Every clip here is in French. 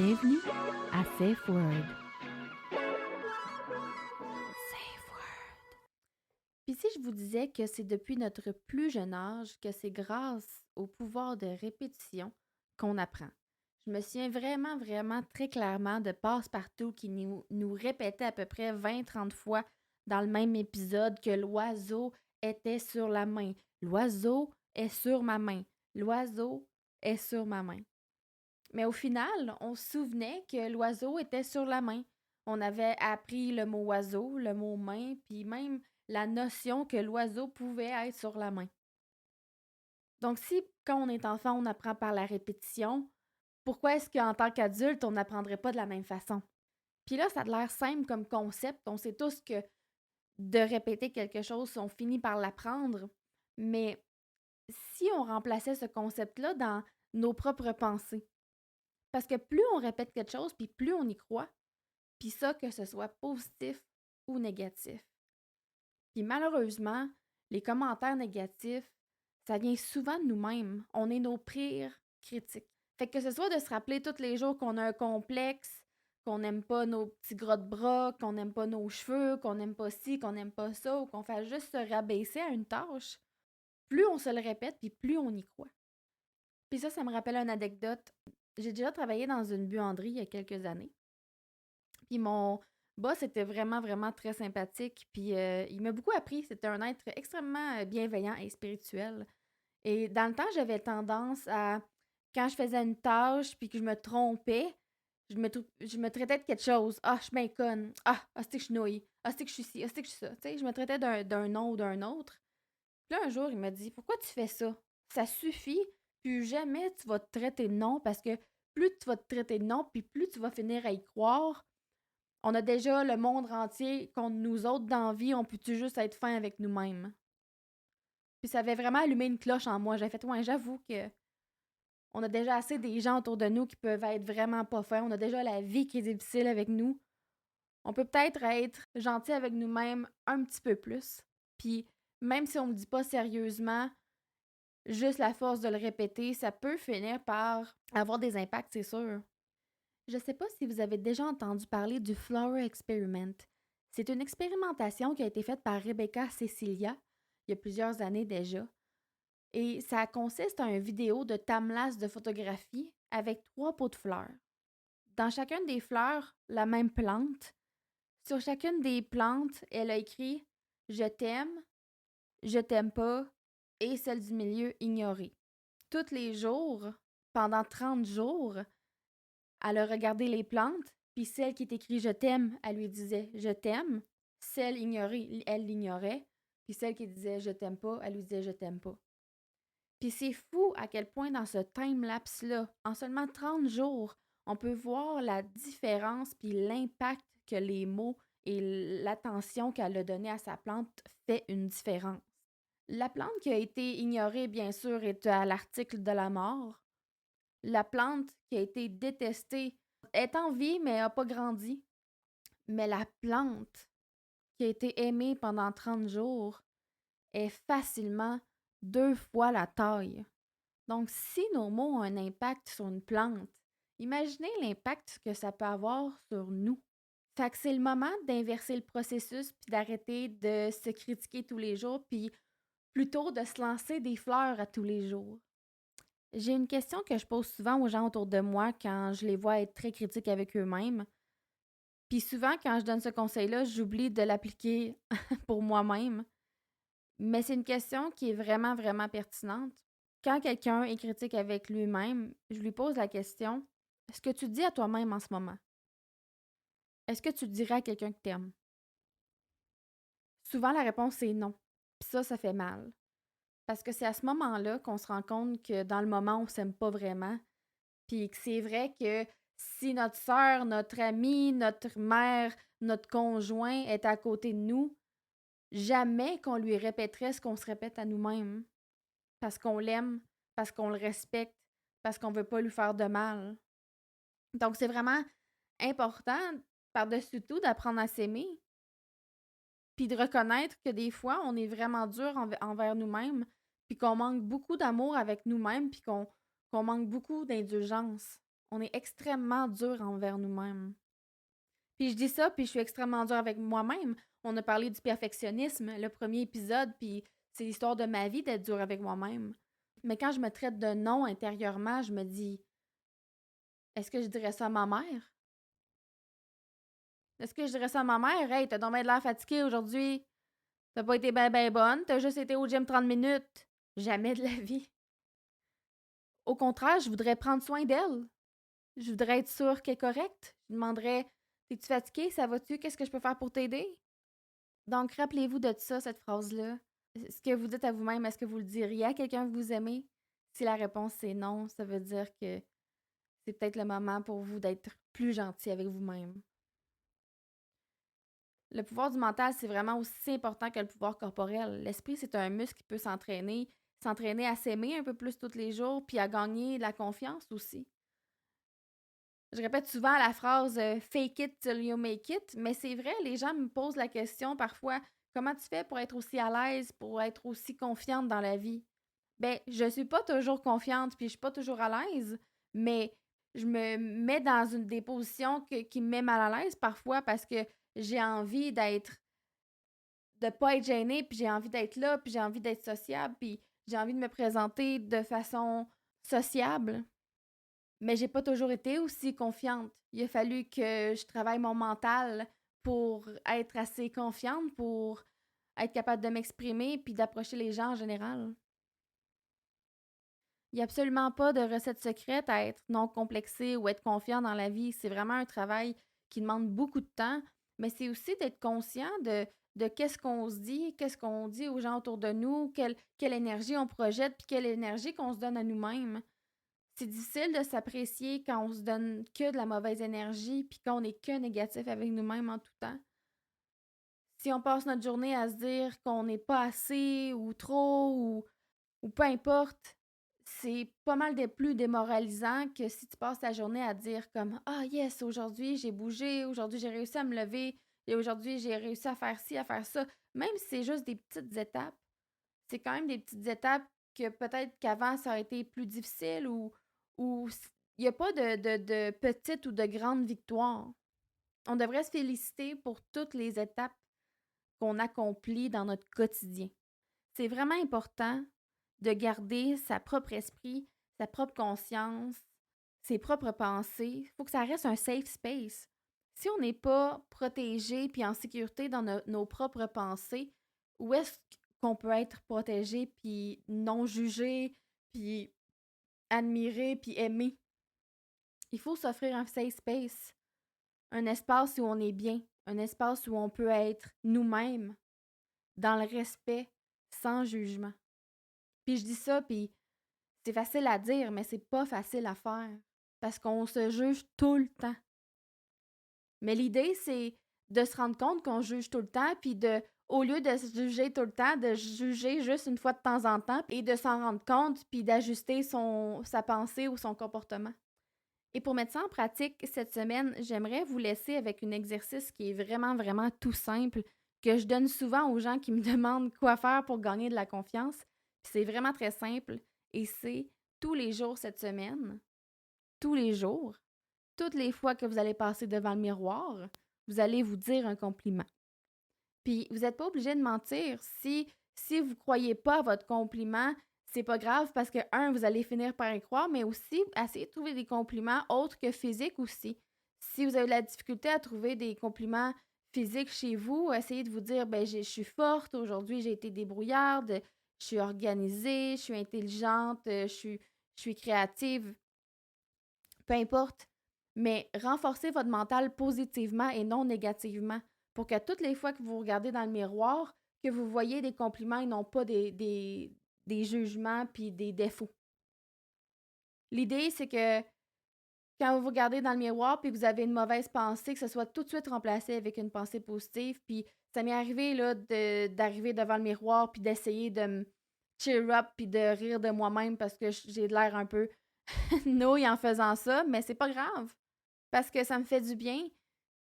Bienvenue à Safe Word. Safe Word. Puis si je vous disais que c'est depuis notre plus jeune âge que c'est grâce au pouvoir de répétition qu'on apprend. Je me souviens vraiment très clairement de Passe-Partout qui nous répétait à peu près 20-30 fois dans le même épisode que l'oiseau était sur la main. L'oiseau est sur ma main. L'oiseau est sur ma main. Mais au final, on se souvenait que l'oiseau était sur la main. On avait appris le mot oiseau, le mot main, puis même la notion que l'oiseau pouvait être sur la main. Donc si, quand on est enfant, on apprend par la répétition, pourquoi est-ce qu'en tant qu'adulte, on n'apprendrait pas de la même façon? Puis là, ça a l'air simple comme concept. On sait tous que de répéter quelque chose, on finit par l'apprendre. Mais si on remplaçait ce concept-là dans nos propres pensées, parce que plus on répète quelque chose, puis plus on y croit, puis ça, que ce soit positif ou négatif. Puis malheureusement, les commentaires négatifs, ça vient souvent de nous-mêmes. On est nos pires critiques. Fait que ce soit de se rappeler tous les jours qu'on a un complexe, qu'on n'aime pas nos petits gras de bras, qu'on n'aime pas nos cheveux, qu'on n'aime pas ci, qu'on n'aime pas ça, ou qu'on fasse juste se rabaisser à une tâche, plus on se le répète, puis plus on y croit. Puis ça me rappelle une anecdote. J'ai déjà travaillé dans une buanderie il y a quelques années. Puis mon boss était vraiment très sympathique. Puis il m'a beaucoup appris. C'était un être extrêmement bienveillant et spirituel. Et dans le temps, j'avais tendance à, quand je faisais une tâche puis que je me trompais, je me traitais de quelque chose. Ah, je suis bien conne. Ah, c'est que je suis nouille. Ah, c'est que je suis ci. Ah, c'est que je suis ça. Tu sais, je me traitais d'un nom ou d'un autre. Puis là, un jour, il m'a dit, pourquoi tu fais ça? Ça suffit. Plus jamais tu vas te traiter de nom parce que plus tu vas te traiter de nom, puis plus tu vas finir à y croire. On a déjà le monde entier contre nous autres dans la vie, on peut-tu juste être fin avec nous-mêmes? Puis ça avait vraiment allumé une cloche en moi. J'ai fait, ouais, j'avoue que on a déjà assez des gens autour de nous qui peuvent être vraiment pas fins. On a déjà la vie qui est difficile avec nous. On peut peut-être être gentil avec nous-mêmes un petit peu plus. Puis même si on ne le dit pas sérieusement, juste la force de le répéter, ça peut finir par avoir des impacts, c'est sûr. Je ne sais pas si vous avez déjà entendu parler du Flower Experiment. C'est une expérimentation qui a été faite par Rebecca Cecilia il y a plusieurs années déjà. Et ça consiste en une vidéo de timelapse de photographie avec 3 pots de fleurs. Dans chacune des fleurs, la même plante. Sur chacune des plantes, elle a écrit je t'aime pas et celle du milieu ignorée. Tous les jours, pendant 30 jours, elle a regardé les plantes, puis celle qui est écrit je t'aime, elle lui disait je t'aime. Celle ignorée, elle l'ignorait, puis celle qui disait je t'aime pas, elle lui disait je t'aime pas. Puis c'est fou à quel point dans ce time-lapse-là, en seulement 30 jours, on peut voir la différence puis l'impact que les mots et l'attention qu'elle a donnée à sa plante fait une différence. La plante qui a été ignorée, bien sûr, est à l'article de la mort. La plante qui a été détestée est en vie, mais n'a pas grandi. Mais la plante qui a été aimée pendant 30 jours est facilement 2 fois la taille. Donc, si nos mots ont un impact sur une plante, imaginez l'impact que ça peut avoir sur nous. Fait que c'est le moment d'inverser le processus puis d'arrêter de se critiquer tous les jours puis plutôt de se lancer des fleurs à tous les jours. J'ai une question que je pose souvent aux gens autour de moi quand je les vois être très critiques avec eux-mêmes. Puis souvent, quand je donne ce conseil-là, j'oublie de l'appliquer pour moi-même. Mais c'est une question qui est vraiment pertinente. Quand quelqu'un est critique avec lui-même, je lui pose la question, est-ce que tu te dis à toi-même en ce moment? Est-ce que tu dirais à quelqu'un que t'aimes? Souvent, la réponse est non. Puis ça fait mal. Parce que c'est à ce moment-là qu'on se rend compte que dans le moment, on s'aime pas vraiment. Puis que c'est vrai que si notre sœur, notre amie, notre mère, notre conjoint est à côté de nous, jamais qu'on lui répéterait ce qu'on se répète à nous-mêmes. Parce qu'on l'aime, parce qu'on le respecte, parce qu'on veut pas lui faire de mal. Donc, c'est vraiment important, par-dessus tout, d'apprendre à s'aimer, puis de reconnaître que des fois, on est vraiment dur envers nous-mêmes, puis qu'on manque beaucoup d'amour avec nous-mêmes, puis qu'on manque beaucoup d'indulgence. On est extrêmement dur envers nous-mêmes. Puis je dis ça, puis je suis extrêmement dure avec moi-même. On a parlé du perfectionnisme, le premier épisode, puis c'est l'histoire de ma vie d'être dure avec moi-même. Mais quand je me traite de non intérieurement, je me dis, est-ce que je dirais ça à ma mère? Est-ce que je dirais ça à ma mère? Hey, t'as donc bien de l'air fatiguée aujourd'hui. T'as pas été ben bonne. T'as juste été au gym 30 minutes. Jamais de la vie. Au contraire, je voudrais prendre soin d'elle. Je voudrais être sûre qu'elle est correcte. Je demanderais, t'es-tu fatiguée? Ça va-tu? Qu'est-ce que je peux faire pour t'aider? Donc, rappelez-vous de ça, cette phrase-là. Ce que vous dites à vous-même, est-ce que vous le diriez à quelqu'un que vous aimez? Si la réponse est non, ça veut dire que c'est peut-être le moment pour vous d'être plus gentil avec vous-même. Le pouvoir du mental, c'est vraiment aussi important que le pouvoir corporel. L'esprit, c'est un muscle qui peut s'entraîner à s'aimer un peu plus tous les jours, puis à gagner de la confiance aussi. Je répète souvent la phrase fake it till you make it, mais c'est vrai, les gens me posent la question parfois, comment tu fais pour être aussi à l'aise, pour être aussi confiante dans la vie? Ben, je suis pas toujours confiante, puis je suis pas toujours à l'aise, mais je me mets dans des positions qui me mettent mal à l'aise parfois parce que j'ai envie de pas être gênée, puis j'ai envie d'être là, puis j'ai envie d'être sociable, puis j'ai envie de me présenter de façon sociable. Mais j'ai pas toujours été aussi confiante. Il a fallu que je travaille mon mental pour être assez confiante, pour être capable de m'exprimer puis d'approcher les gens en général. Il n'y a absolument pas de recette secrète à être non complexé ou être confiant dans la vie. C'est vraiment un travail qui demande beaucoup de temps, mais c'est aussi d'être conscient de qu'est-ce qu'on dit aux gens autour de nous, quelle énergie on projette, puis quelle énergie qu'on se donne à nous-mêmes. C'est difficile de s'apprécier quand on se donne que de la mauvaise énergie puis qu'on est que négatif avec nous-mêmes en tout temps. Si on passe notre journée à se dire qu'on n'est pas assez ou trop ou peu importe, c'est pas mal de plus démoralisant que si tu passes ta journée à dire comme ah yes, aujourd'hui j'ai bougé, aujourd'hui j'ai réussi à me lever et aujourd'hui j'ai réussi à faire ci, à faire ça. Même si c'est juste des petites étapes, c'est quand même des petites étapes que peut-être qu'avant ça aurait été plus difficile ou il n'y a pas de petites ou de grandes victoires. On devrait se féliciter pour toutes les étapes qu'on accomplit dans notre quotidien. C'est vraiment important de garder sa propre esprit, sa propre conscience, ses propres pensées. Il faut que ça reste un safe space. Si on n'est pas protégé puis en sécurité dans nos propres pensées, où est-ce qu'on peut être protégé puis non jugé puis admiré puis aimé? Il faut s'offrir un safe space, un espace où on est bien, un espace où on peut être nous-mêmes, dans le respect, sans jugement. Puis je dis ça, puis c'est facile à dire, mais c'est pas facile à faire. Parce qu'on se juge tout le temps. Mais l'idée, c'est de se rendre compte qu'on juge tout le temps, puis au lieu de se juger tout le temps, de juger juste une fois de temps en temps et de s'en rendre compte, puis d'ajuster sa pensée ou son comportement. Et pour mettre ça en pratique cette semaine, j'aimerais vous laisser avec un exercice qui est vraiment, vraiment tout simple, que je donne souvent aux gens qui me demandent quoi faire pour gagner de la confiance. Puis c'est vraiment très simple et c'est tous les jours cette semaine, tous les jours, toutes les fois que vous allez passer devant le miroir, vous allez vous dire un compliment. Puis vous n'êtes pas obligé de mentir. Si vous ne croyez pas à votre compliment, c'est pas grave parce que, un, vous allez finir par y croire, mais aussi, essayez de trouver des compliments autres que physiques aussi. Si vous avez de la difficulté à trouver des compliments physiques chez vous, essayez de vous dire, ben, je suis forte, aujourd'hui j'ai été débrouillarde, je suis organisée, je suis intelligente, je suis créative, peu importe. Mais renforcez votre mental positivement et non négativement pour que toutes les fois que vous regardez dans le miroir, que vous voyez des compliments et non pas des jugements puis des défauts. L'idée, c'est que quand vous regardez dans le miroir puis que vous avez une mauvaise pensée, que ce soit tout de suite remplacé avec une pensée positive. Puis ça m'est arrivé là, d'arriver devant le miroir puis d'essayer de me cheer up puis de rire de moi-même parce que j'ai l'air un peu nouille en faisant ça, mais c'est pas grave parce que ça me fait du bien.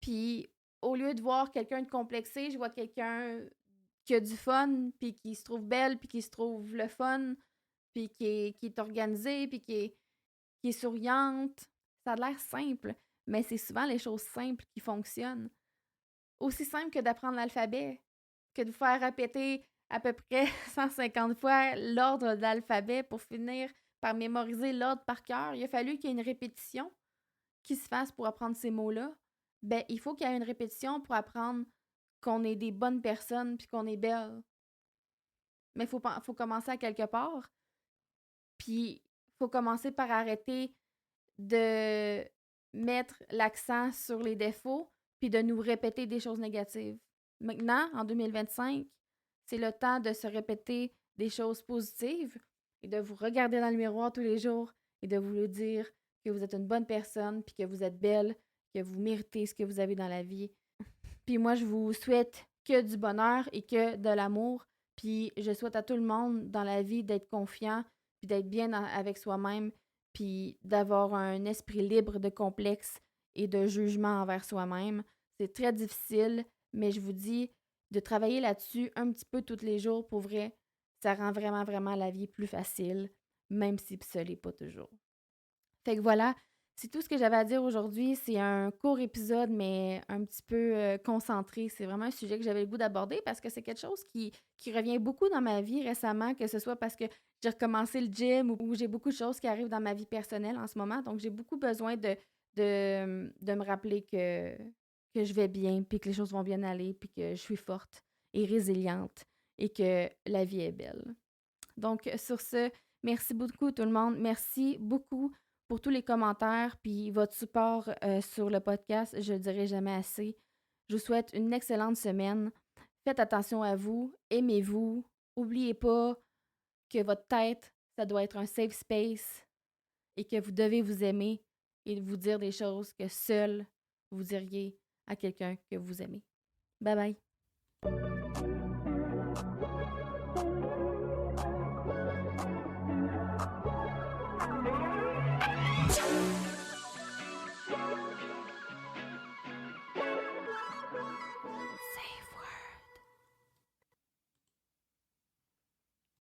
Puis au lieu de voir quelqu'un de complexé, je vois quelqu'un qui a du fun, puis qui se trouve belle, puis qui se trouve le fun, puis qui est organisée, puis qui est souriante. Ça a l'air simple, mais c'est souvent les choses simples qui fonctionnent. Aussi simple que d'apprendre l'alphabet, que de faire répéter à peu près 150 fois l'ordre de l'alphabet pour finir par mémoriser l'ordre par cœur. Il a fallu qu'il y ait une répétition qui se fasse pour apprendre ces mots-là. Ben, il faut qu'il y ait une répétition pour apprendre qu'on est des bonnes personnes puis qu'on est belles. Mais faut commencer à quelque part. Puis, il faut commencer par arrêter de mettre l'accent sur les défauts puis de nous répéter des choses négatives. Maintenant, en 2025, c'est le temps de se répéter des choses positives et de vous regarder dans le miroir tous les jours et de vous le dire que vous êtes une bonne personne puis que vous êtes belle, que vous méritez ce que vous avez dans la vie. Puis moi, je vous souhaite que du bonheur et que de l'amour. Puis je souhaite à tout le monde dans la vie d'être confiant, puis d'être bien avec soi-même, puis d'avoir un esprit libre de complexes et de jugement envers soi-même. C'est très difficile, mais je vous dis de travailler là-dessus un petit peu tous les jours, pour vrai, ça rend vraiment, vraiment la vie plus facile, même si ce n'est pas toujours. Fait que voilà, c'est tout ce que j'avais à dire aujourd'hui. C'est un court épisode, mais un petit peu concentré. C'est vraiment un sujet que j'avais le goût d'aborder parce que c'est quelque chose qui revient beaucoup dans ma vie récemment, que ce soit parce que j'ai recommencé le gym ou j'ai beaucoup de choses qui arrivent dans ma vie personnelle en ce moment. Donc, j'ai beaucoup besoin de me rappeler que je vais bien, puis que les choses vont bien aller, puis que je suis forte et résiliente et que la vie est belle. Donc, sur ce, merci beaucoup tout le monde. Merci beaucoup pour tous les commentaires puis votre support sur le podcast. Je ne le dirai jamais assez. Je vous souhaite une excellente semaine. Faites attention à vous. Aimez-vous. N'oubliez pas que votre tête, ça doit être un safe space et que vous devez vous aimer et vous dire des choses que seul vous diriez à quelqu'un que vous aimez. Bye bye.